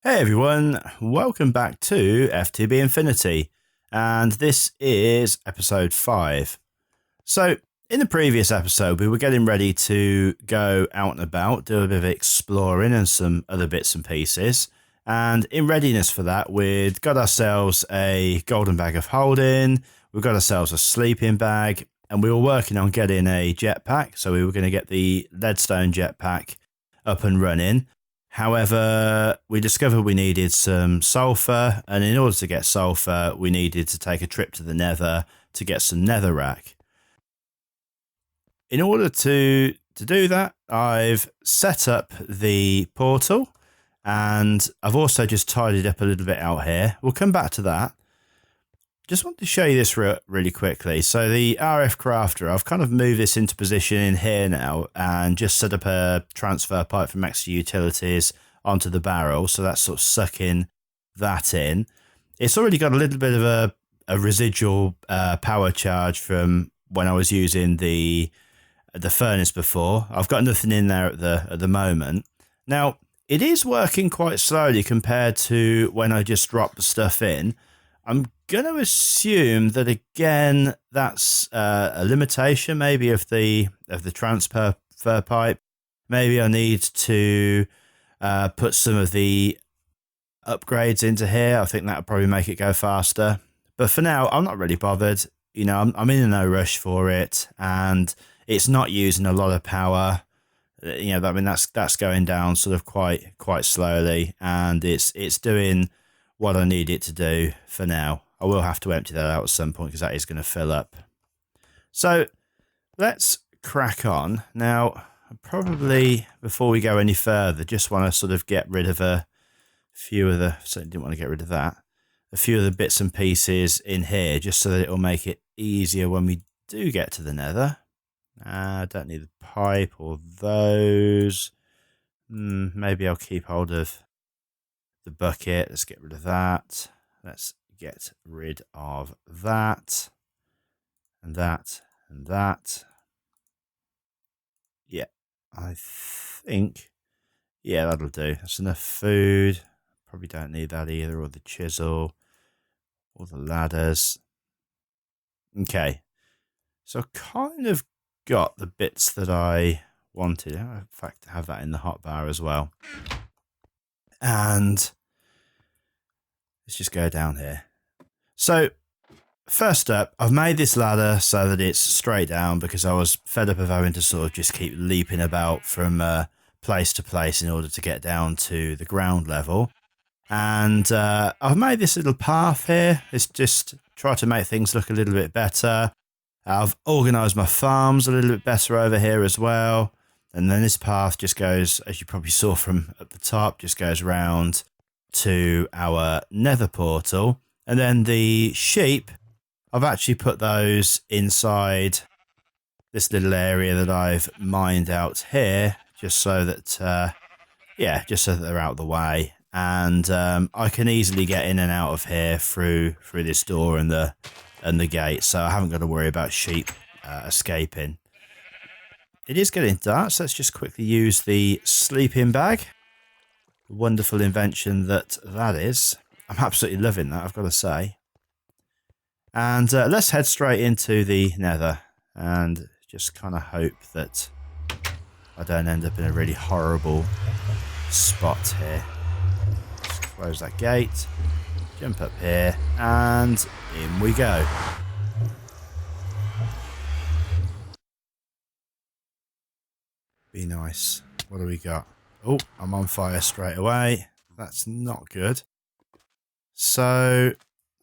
Hey everyone, welcome back to FTB Infinity, and this is episode 5. So, in the previous episode, we were getting ready to go out and about, do a bit of exploring and some other bits and pieces, and in readiness for that, we'd got ourselves a golden bag of holding, we got ourselves a sleeping bag, and we were working on getting a jetpack, so we were going to get the leadstone jetpack up and running. However, we discovered we needed some sulfur, and in order to get sulfur, we needed to take a trip to the nether to get some netherrack. In order to do that, I've set up the portal, and I've also just tidied up a little bit out here. We'll come back to that. Just want to show you this really quickly. So the RF crafter, I've kind of moved this into position in here now and just set up a transfer pipe from extra utilities onto the barrel. So that's sort of sucking that in. It's already got a little bit of a residual power charge from when I was using the furnace before. I've got nothing in there at the moment. Now, it is working quite slowly compared to when I just dropped the stuff in. I'm going to assume that, again, that's a limitation maybe of the transfer pipe. Maybe I need to put some of the upgrades into here. I think that would probably make it go faster. But for now, I'm not really bothered. You know, I'm in no rush for it, and it's not using a lot of power. You know, I mean, that's going down sort of quite slowly, and it's doing what I need it to do for now. I will have to empty that out at some point because that is going to fill up. So let's crack on. Now, probably before we go any further, just want to sort of get rid of a few of the, certainly didn't want to get rid of that, a few of the bits and pieces in here just so that it will make it easier when we do get to the nether. I don't need the pipe or those. Maybe I'll keep hold of the bucket. Let's get rid of that. Let's get rid of that and that and that. Yeah, I think, yeah, that'll do. That's enough food. Probably don't need that either, or the chisel, or the ladders. Okay, so I kind of got the bits that I wanted. In fact, I have that in the hotbar as well. And let's just go down here. So first up, I've made this ladder so that it's straight down because I was fed up of having to sort of just keep leaping about from place to place in order to get down to the ground level. And I've made this little path here. It's just try to make things look a little bit better. I've organised my farms a little bit better over here as well. And then this path just goes, as you probably saw from at the top, just goes round to our nether portal. And then the sheep, I've actually put those inside this little area that I've mined out here, just so that, just so that they're out of the way. And I can easily get in and out of here through this door and the gate, so I haven't got to worry about sheep escaping. It is getting dark, so let's just quickly use the sleeping bag. Wonderful invention that is. I'm absolutely loving that, I've got to say. And let's head straight into the nether and just kind of hope that I don't end up in a really horrible spot here. Just close that gate, jump up here, and in we go. Be nice. What do we got? Oh, I'm on fire straight away. That's not good. So,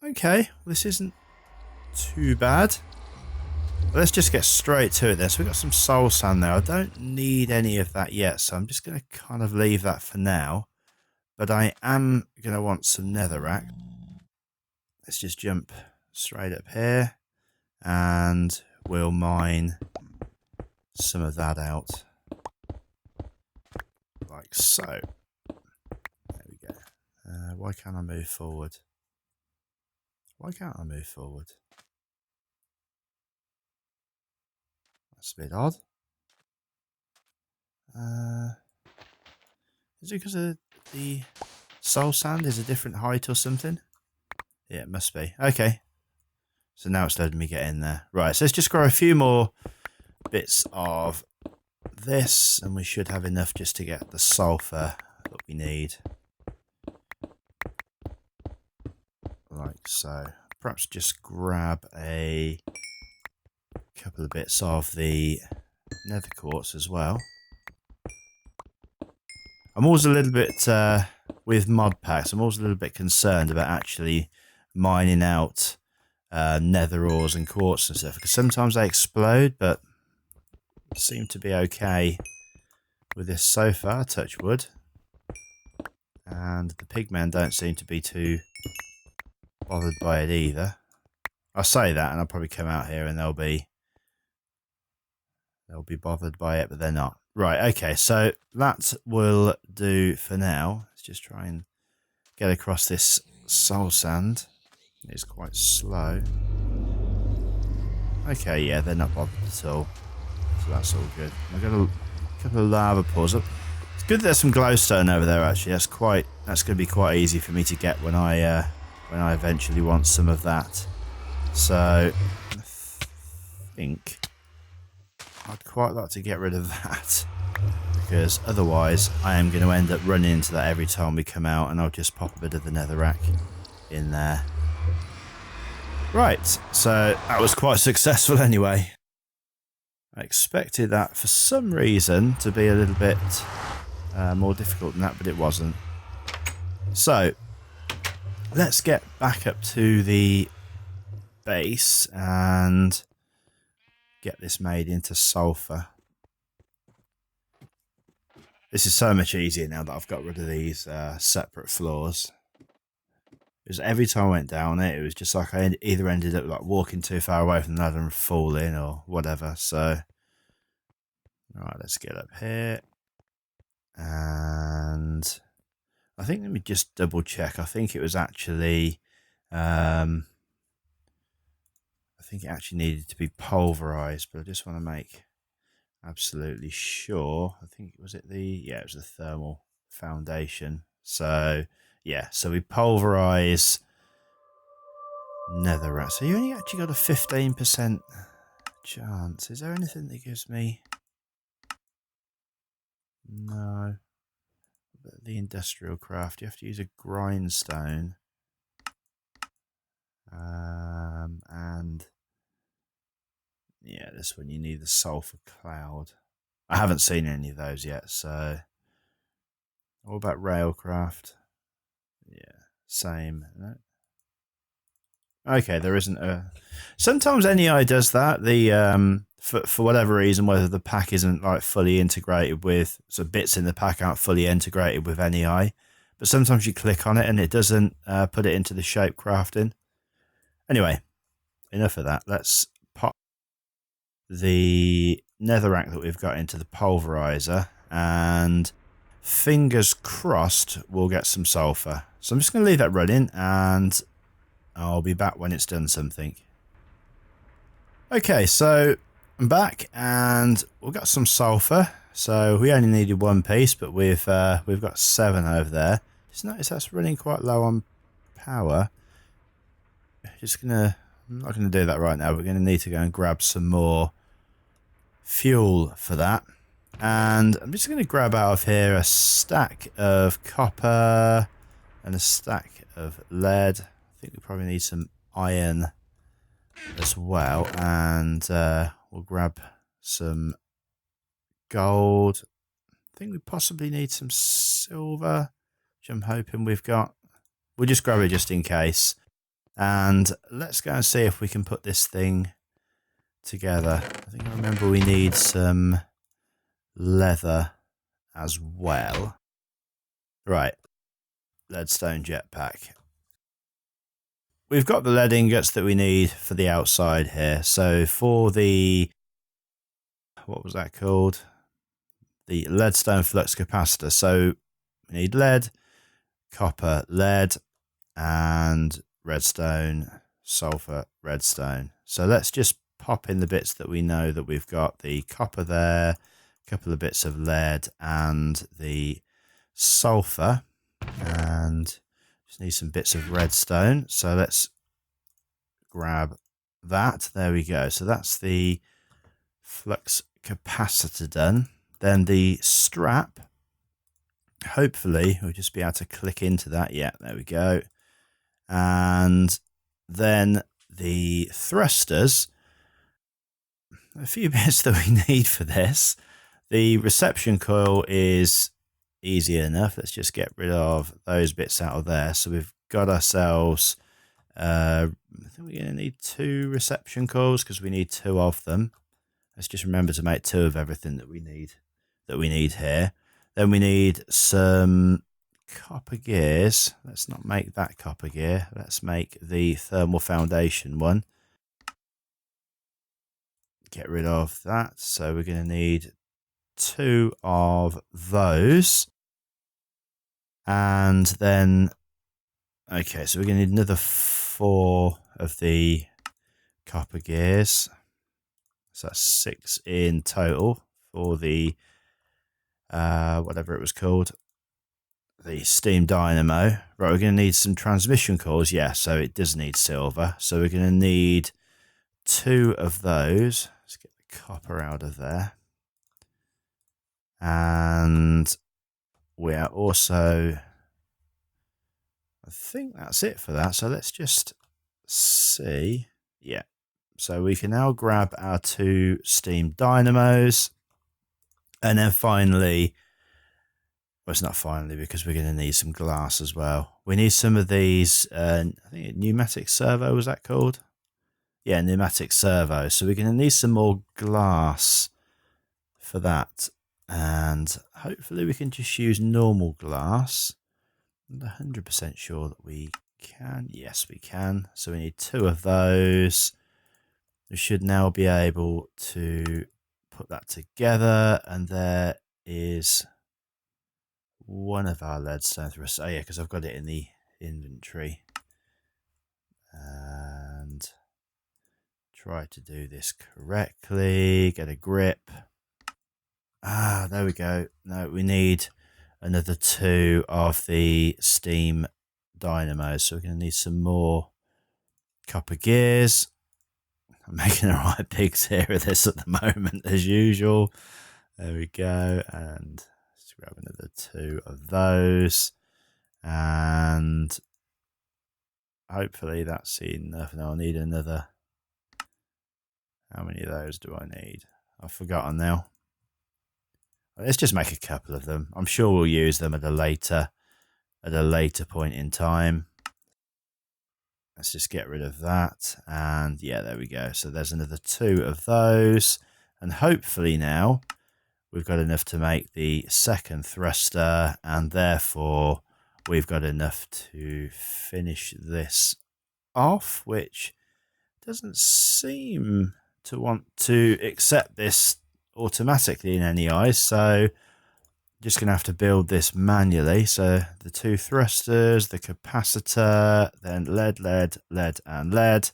okay, this isn't too bad. Let's just get straight to it then. So we've got some soul sand there. I don't need any of that yet, so I'm just going to kind of leave that for now. But I am going to want some netherrack. Let's just jump straight up here and we'll mine some of that out. Like so. There we go. Why can't I move forward? Why can't I move forward? That's a bit odd. Is it because of the soul sand is a different height or something. Yeah, it must be. Okay. So now it's letting me get in there. Right, so let's just grow a few more bits of this, and we should have enough just to get the sulfur that we need. Like so. Perhaps just grab a couple of bits of the nether quartz as well. I'm always a little bit, with mod packs, I'm always a little bit concerned about actually mining out nether ores and quartz and stuff, because sometimes they explode, but seem to be okay with this so far, touch wood. And the pigmen don't seem to be too bothered by it either. I say that and I'll probably come out here and they'll be bothered by it, but they're not. Right, okay, so that will do for now. Let's just try and get across this soul sand. It's quite slow. Okay, yeah, they're not bothered at all. So that's all good. I've got a couple of lava pools up. It's good there's some glowstone over there actually. That's going to be quite easy for me to get when I eventually want some of that. So I think I'd quite like to get rid of that, because otherwise I am going to end up running into that every time we come out, and I'll just pop a bit of the netherrack in there. Right, so that was quite successful anyway. I expected that for some reason to be a little bit more difficult than that, but it wasn't. So let's get back up to the base and get this made into sulfur. This is so much easier now that I've got rid of these separate floors. Because every time I went down it, it was just like I either ended up like walking too far away from the ladder and falling or whatever. So, alright, let's get up here. And I think, let me just double check. I think it was actually, I think it actually needed to be pulverized, but I just want to make absolutely sure. I think, was it it was the thermal foundation. So, yeah, so we pulverize netherrack. So you only actually got a 15% chance. Is there anything that gives me? No. But the industrial craft, you have to use a grindstone. And yeah, this one you need the sulfur cloud. I haven't seen any of those yet, so what about railcraft? Yeah, same. No? Okay, there isn't a. Sometimes NEI does that. The for whatever reason, whether the pack isn't like fully integrated with, so bits in the pack aren't fully integrated with NEI, but sometimes you click on it and it doesn't put it into the shape crafting. Anyway, enough of that. Let's pop the netherrack that we've got into the pulverizer, and fingers crossed we'll get some sulfur. So I'm just going to leave that running, and I'll be back when it's done something. Okay, so I'm back, and we've got some sulfur. So we only needed one piece, but we've got 7 over there. Just notice that's running quite low on power. I'm not gonna do that right now. We're gonna need to go and grab some more fuel for that. And I'm just gonna grab out of here a stack of copper and a stack of lead. I think we probably need some iron as well. And we'll grab some gold. I think we possibly need some silver, which I'm hoping we've got. We'll just grab it just in case. And let's go and see if we can put this thing together. I think I remember we need some leather as well. Right, leadstone jetpack. We've got the lead ingots that we need for the outside here. So for the, what was that called? The leadstone flux capacitor. So we need lead, copper, lead, and redstone, sulfur, redstone. So let's just pop in the bits that we know that we've got. The copper there, a couple of bits of lead, and the sulfur. And and just need some bits of redstone. So let's grab that. There we go. So that's the flux capacitor done. Then the strap, hopefully we'll just be able to click into that. Yeah, there we go. And then the thrusters, a few bits that we need for this. The reception coil is easy enough. Let's just get rid of those bits out of there. So we've got ourselves, I think we're going to need 2 reception coils because we need 2 of them. Let's just remember to make 2 of everything that we need here. Then we need some copper gears. Let's not make that copper gear. Let's make the thermal foundation one. Get rid of that. So we're going to need 2 of those. And then, okay, so we're going to need another 4 of the copper gears. So that's 6 in total for the, whatever it was called, the steam dynamo. Right, we're going to need some transmission coils. Yeah, so it does need silver. So we're going to need 2 of those. Let's get the copper out of there. And we are also, I think that's it for that. So let's just see. Yeah. So we can now grab our 2 steam dynamos. And then finally, well, it's not finally because we're going to need some glass as well. We need some of these, I think pneumatic servo, was that called? Yeah, pneumatic servo. So we're going to need some more glass for that. And hopefully we can just use normal glass. I'm not 100% sure that we can. Yes, we can. So we need 2 of those. We should now be able to put that together. And there is one of our leadstone thrusters. Oh yeah, because I've got it in the inventory. And try to do this correctly. Get a grip. Ah, there we go. No, we need another 2 of the steam dynamos. So we're going to need some more copper gears. I'm making a right big tear of this at the moment, as usual. There we go. And let's grab another 2 of those. And hopefully that's enough. Now I'll need another. How many of those do I need? I've forgotten now. Let's just make a couple of them. I'm sure we'll use them at a later point in time. Let's just get rid of that. And yeah, there we go. So there's another 2 of those. And hopefully now we've got enough to make the second thruster. And therefore we've got enough to finish this off, which doesn't seem to want to accept this automatically in any eyes. So just going to have to build this manually. So the 2 thrusters, the capacitor, then lead, and lead.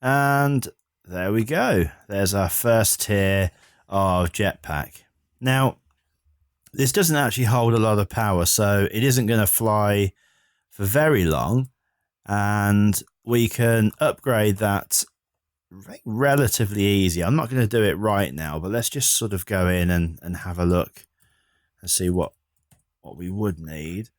And there we go. There's our first tier of jetpack. Now, this doesn't actually hold a lot of power, so it isn't going to fly for very long. And we can upgrade that relatively easy. I'm not going to do it right now, but let's just sort of go in and have a look and see what we would need.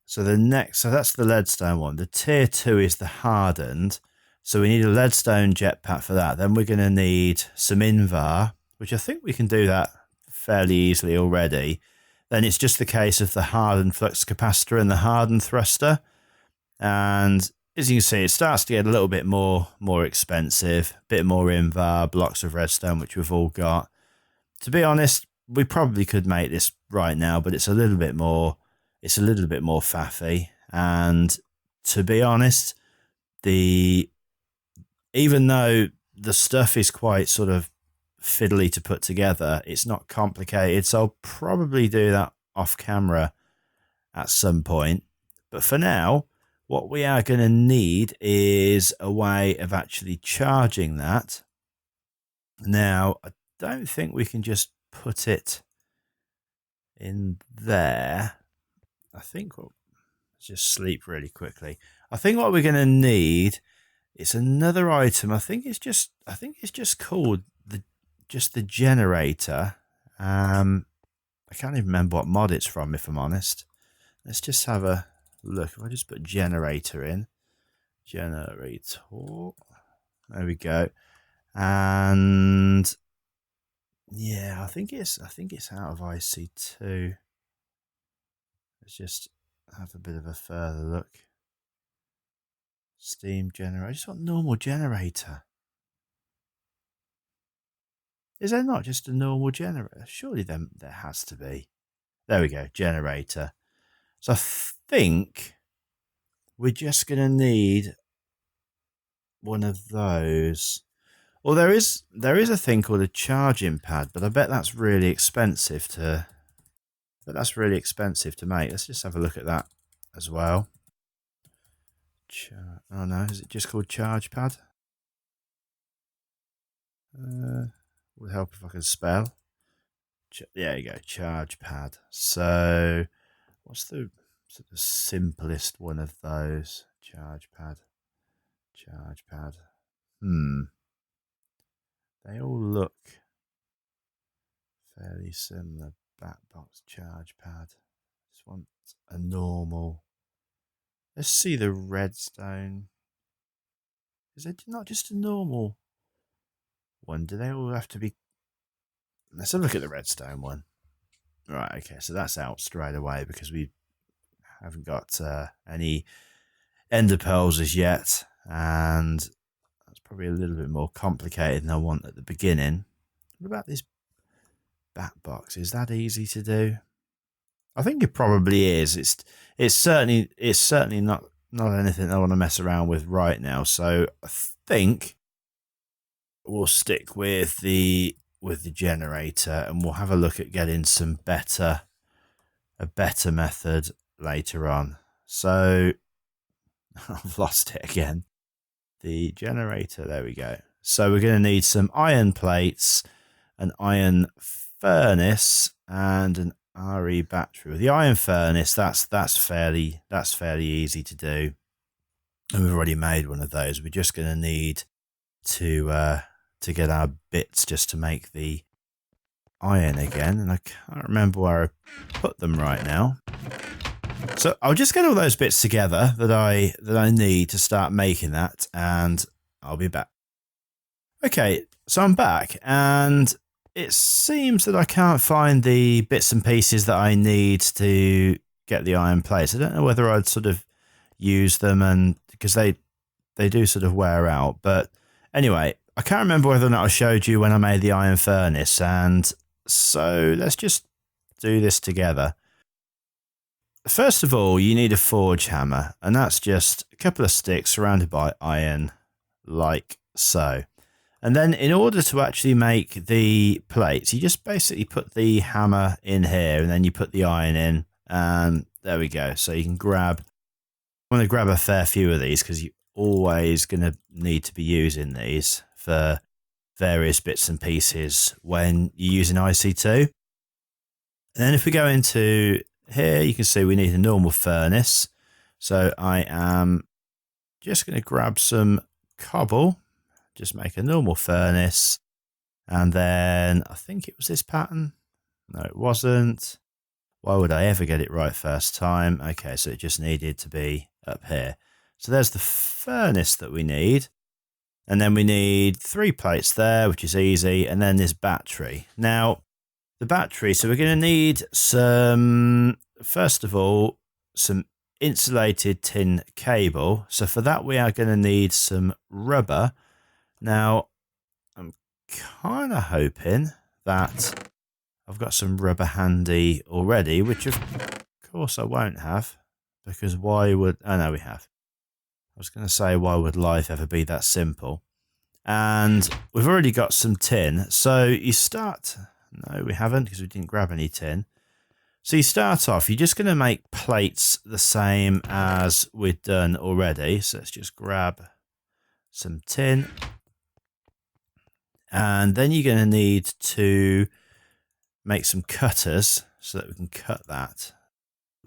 So so that's the leadstone one. The tier 2 is the hardened. So we need a leadstone jetpack for that. Then we're going to need some Invar, which I think we can do that fairly easily already. Then it's just the case of the hardened flux capacitor and the hardened thruster. And as you can see, it starts to get a little bit more expensive, a bit more Invar, blocks of redstone, which we've all got. To be honest, we probably could make this right now, but it's a little bit more faffy. And to be honest, even though the stuff is quite sort of fiddly to put together, it's not complicated. So I'll probably do that off camera at some point. But for now, what we are going to need is a way of actually charging that. Now, I don't think we can just put it in there. I think Let's just sleep really quickly. I think what we're going to need is another item. I think it's just called the generator. I can't even remember what mod it's from, if I'm honest. Let's just have a look. If I just put generator in. Generator. There we go. And yeah, I think it's out of IC2. Let's just have a bit of a further look. Steam generator. I just want normal generator. Is there not just a normal generator? Surely there has to be. There we go, generator. So I think we're just going to need one of those. Well, there is a thing called a charging pad, but I bet that's really expensive to. Make. Let's just have a look at that as well. Oh no, is it just called charge pad? Would help if I could spell. There you go, charge pad. So, what's the sort of simplest one of those? Charge pad. They all look fairly similar. Backbox charge pad. Just want a normal. Let's see the redstone. Is it not just a normal one? Do they all have to be? Let's have a look at the redstone one. Right, okay, so that's out straight away because we haven't got any ender pearls as yet, and that's probably a little bit more complicated than I want at the beginning. What about this back box? Is that easy to do? I think it probably is. It's certainly not anything I want to mess around with right now. So I think we'll stick with the generator, and we'll have a look at getting a better method later on. So I've lost it again. The generator, there we go. So we're going to need some iron plates, an iron furnace, and an RE battery. With the iron furnace, that's fairly easy to do, and we've already made one of those. We're just going to need to get our bits just to make the iron again, and I can't remember where I put them right now. So I'll just get all those bits together that I need to start making that, and I'll be back. Okay, so I'm back, and it seems that I can't find the bits and pieces that I need to get the iron plates. I don't know whether I'd sort of use them, and because they do sort of wear out. But anyway, I can't remember whether or not I showed you when I made the iron furnace, and so let's just do this together. First of all, you need a forge hammer, and that's just a couple of sticks surrounded by iron, like so. And then in order to actually make the plates, you just basically put the hammer in here, and then you put the iron in, and there we go. So you can I'm going to grab a fair few of these because you're always going to need to be using these for various bits and pieces when you're using IC2. And then if we go into here, you can see we need a normal furnace. So I am just going to grab some cobble. Just make a normal furnace, and then I think it was this pattern. No, it wasn't. Why would I ever get it right first time? Okay, so it just needed to be up here. So there's the furnace that we need, and then we need 3 plates there, which is easy, and then this battery. Now, the battery, so we're going to need first of all, some insulated tin cable. So for that, we are going to need some rubber. Now, I'm kind of hoping that I've got some rubber handy already, which of course I won't have, because why would... Oh, no, we have. I was going to say, why would life ever be that simple? And we've already got some tin. So you start... No, we haven't, because we didn't grab any tin. So you start off, you're just going to make plates the same as we've done already. So let's just grab some tin. And then you're going to need to make some cutters so that we can cut that.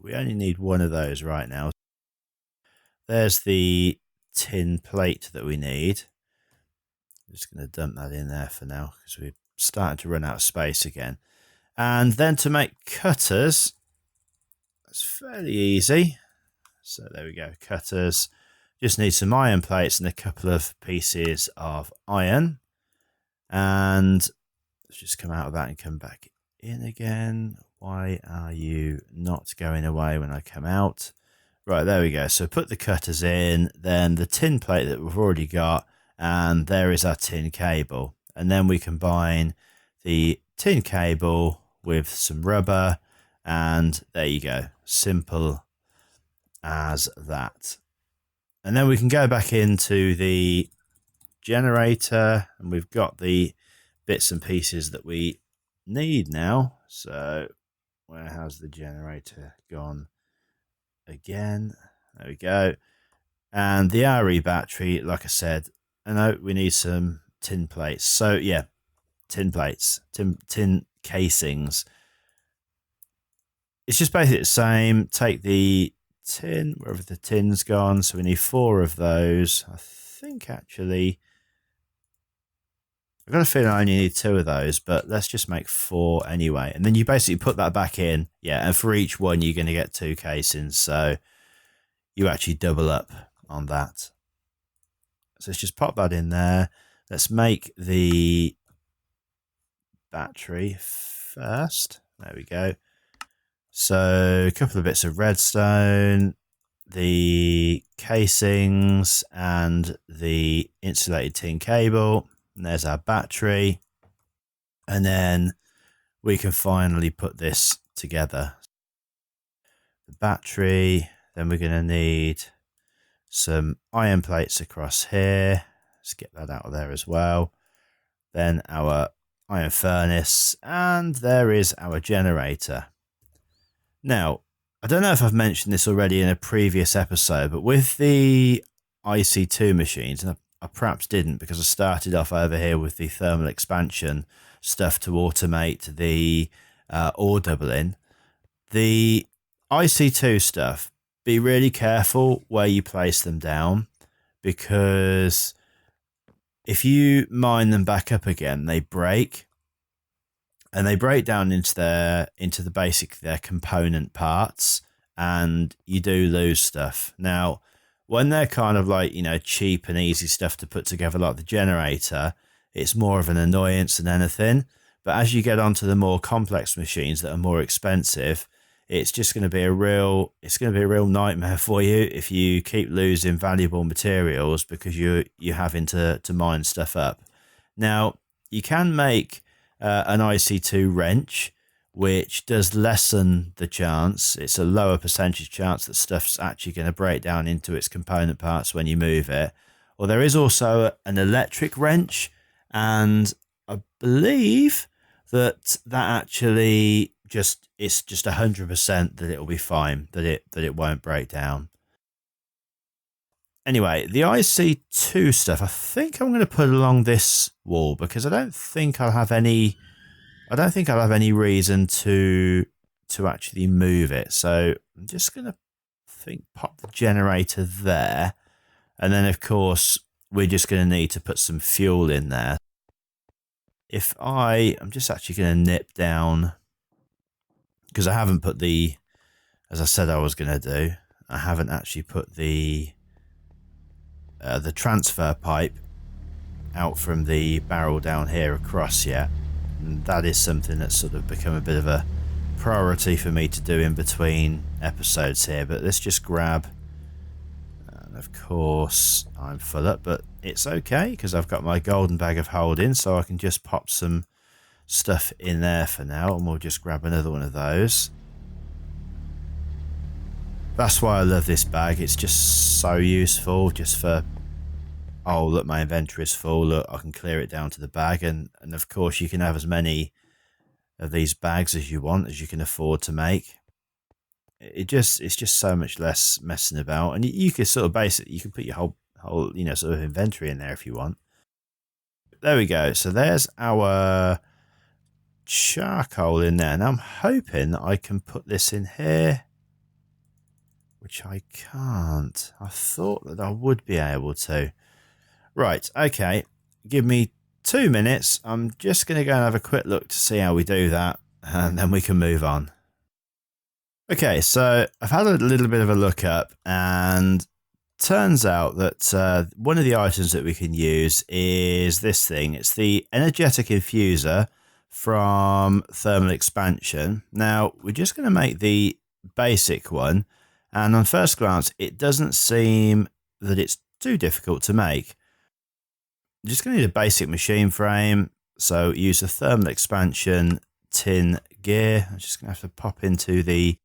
We only need one of those right now. there's the tin plate that we need. I'm just going to dump that in there for now because we're starting to run out of space again. And then to make cutters, it's fairly easy. So there we go, cutters. Just need some iron plates and a couple of pieces of iron. And let's just come out of that and come back in again. Why are you not going away when I come out? Right, there we go. So put the cutters in, then the tin plate that we've already got, and there is our tin cable. And then we combine the tin cable with some rubber, and there you go. Simple as that. And then we can go back into the generator, and we've got the bits and pieces that we need now. So where has the generator gone again? There we go. And the RE battery, like I said, I know we need some tin plates. So yeah, tin plates, tin casings. It's just basically the same. Take the tin, wherever the tin's gone. So we need 4 of those. I think actually, I've got a feeling I only need 2 of those, but let's just make 4 anyway. And then you basically put that back in. Yeah, and for each one, you're going to get 2 casings. So you actually double up on that. So let's just pop that in there. Let's make the battery first. There we go. So a couple of bits of redstone, the casings, and the insulated tin cable. And there's our battery. And then we can finally put this together. The battery, then we're going to need some iron plates across here. Let's get that out of there as well. Then our iron furnace, and there is our generator. Now, I don't know if I've mentioned this already in a previous episode, but with the IC2 machines, and I perhaps didn't because I started off over here with the thermal expansion stuff to automate the ore doubling. The IC2 stuff, be really careful where you place them down, because if you mine them back up again, they break. And they break down into their component parts, and you do lose stuff. Now, when they're kind of like, cheap and easy stuff to put together, like the generator, it's more of an annoyance than anything. But as you get onto the more complex machines that are more expensive, it's just going to be a real nightmare for you if you keep losing valuable materials because you're having to mine stuff up. Now, you can make an IC2 wrench, which does lessen the chance. It's a lower percentage chance that stuff's actually going to break down into its component parts when you move it. Or there is also an electric wrench, and I believe that actually it's just 100% that it'll be fine, that it won't break down. Anyway, the IC2 stuff, I think I'm going to put along this wall because I don't think I'll have any reason to actually move it. So I'm just going to pop the generator there. And then, of course, we're just going to need to put some fuel in there. I'm just actually going to nip down, because I haven't put as I said I was going to do, I haven't actually put the transfer pipe out from the barrel down here across yet. And that is something that's sort of become a bit of a priority for me to do in between episodes here. But let's just grab, and of course I'm full up, but it's okay because I've got my golden bag of holding, so I can just pop some stuff in there for now, and we'll just grab another one of those. That's why I love this bag. It's just so useful, just for, oh, look, my inventory is full. Look, I can clear it down to the bag. And of course, you can have as many of these bags as you want, as you can afford to make. It's just so much less messing about. And you can sort of you can put your whole sort of inventory in there if you want. There we go. So there's our charcoal in there. Now I'm hoping that I can put this in here. which I can't. I thought that I would be able to. Right, okay. Give me 2 minutes. I'm just going to go and have a quick look to see how we do that, and then we can move on. Okay, so I've had a little bit of a look up, and turns out that one of the items that we can use is this thing. It's the energetic infuser from thermal expansion. Now, we're just going to make the basic one, and on first glance, it doesn't seem that it's too difficult to make. You're just going to need a basic machine frame, so use a thermal expansion tin gear. I'm just going to have to pop into the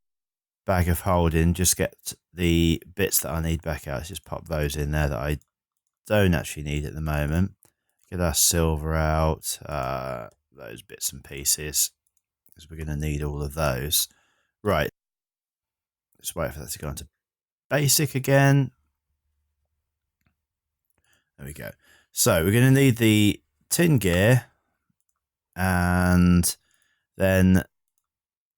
bag of holding, just get the bits that I need back out. Let's just pop those in there that I don't actually need at the moment. Get our silver out, those bits and pieces, because we're going to need all of those. Right, just wait for that to go into basic again. There we go. So we're going to need the tin gear, and then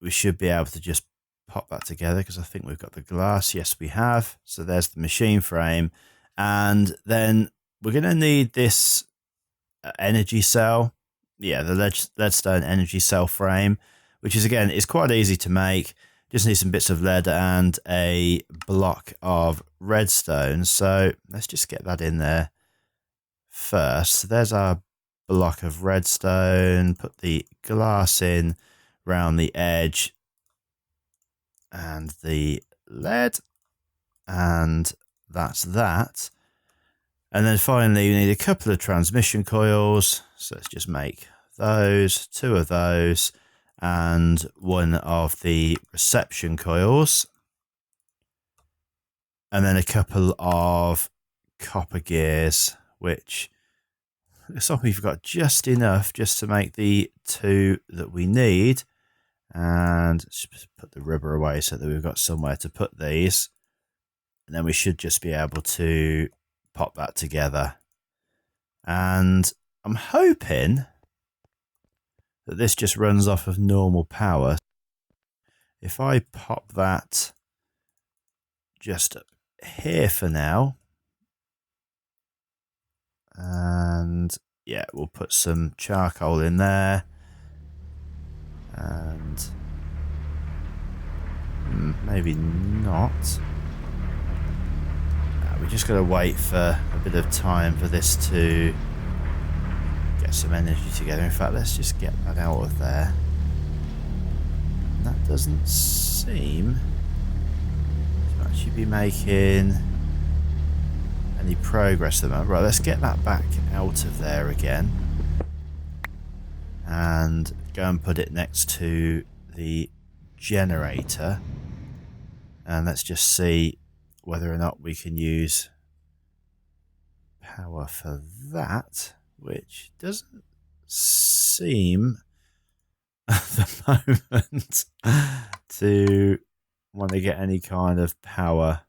we should be able to just pop that together, because I think we've got the glass. Yes, we have. So there's the machine frame, and then we're going to need this energy cell. Yeah, the leadstone energy cell frame, which is, again, is quite easy to make. Just need some bits of lead and a block of redstone. So let's just get that in there first. So there's our block of redstone. Put the glass in round the edge and the lead, and that's that. And then finally, we need a couple of transmission coils. So let's just make those, 2 of those, and 1 of the reception coils. And then a couple of copper gears, which looks like we've got just enough just to make the 2 that we need. And let's put the rubber away so that we've got somewhere to put these. And then we should just be able to pop that together. And I'm hoping that this just runs off of normal power. If I pop that just here for now, and yeah, we'll put some charcoal in there, and maybe not. We just got to wait for a bit of time for this to get some energy together. In fact, let's just get that out of there. And that doesn't seem to actually be making any progress at the moment. Right, let's get that back out of there again, and go and put it next to the generator, and let's just see whether or not we can use power for that, which doesn't seem at the moment to want to get any kind of power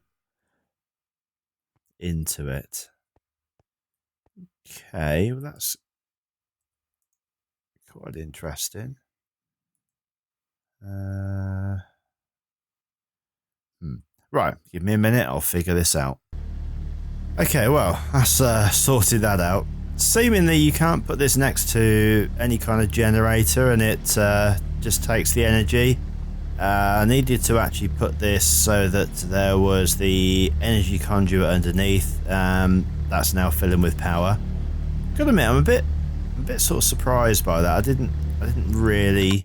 into it. Okay, well, that's quite interesting. Right, give me a minute, I'll figure this out. Okay, well, that's sorted that out. Seemingly you can't put this next to any kind of generator, and it just takes the energy. I needed to actually put this so that there was the energy conduit underneath. That's now filling with power. Gotta admit, I'm a bit sort of surprised by that. I didn't really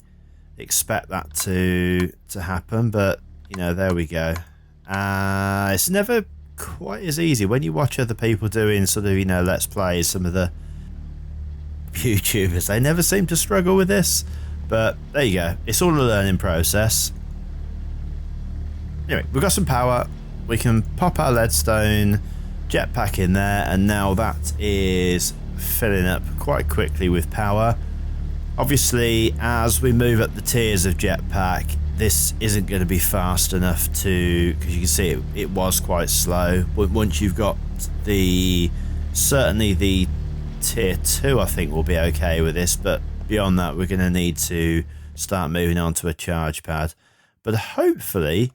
expect that to happen, but you know, there we go. It's never quite as easy when you watch other people doing sort of, you know, let's plays. Some of the YouTubers, they never seem to struggle with this, but there you go. It's all a learning process. Anyway, we've got some power. We can pop our leadstone jetpack in there, and now that is filling up quite quickly with power. Obviously, as we move up the tiers of jetpack, this isn't going to be fast enough to, because you can see it was quite slow. But once you've got certainly the tier 2, I think we'll be okay with this. But beyond that, we're going to need to start moving on to a charge pad. But hopefully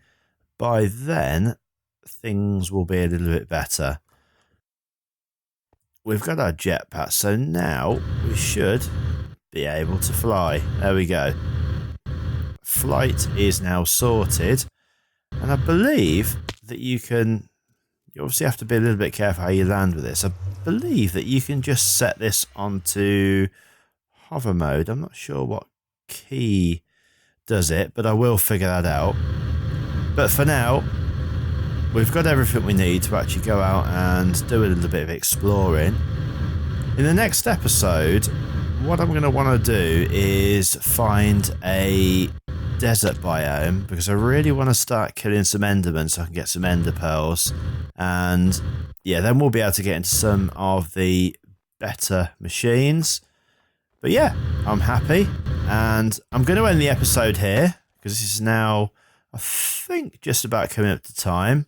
by then things will be a little bit better. We've got our jetpack, so now we should be able to fly. There we go. Flight is now sorted, and I believe that you obviously have to be a little bit careful how you land with this. I believe that you can just set this onto hover mode. I'm not sure what key does it, but I will figure that out. But for now, we've got everything we need to actually go out and do a little bit of exploring. In the next episode, what I'm going to want to do is find a desert biome, because I really want to start killing some endermen so I can get some ender pearls. And yeah, then we'll be able to get into some of the better machines. But yeah, I'm happy, and I'm going to end the episode here because this is now, I think, just about coming up to time.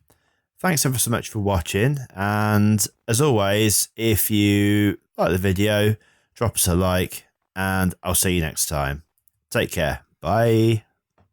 Thanks ever so much for watching, and as always, if you like the video, drop us a like, and I'll see you next time. Take care. Bye.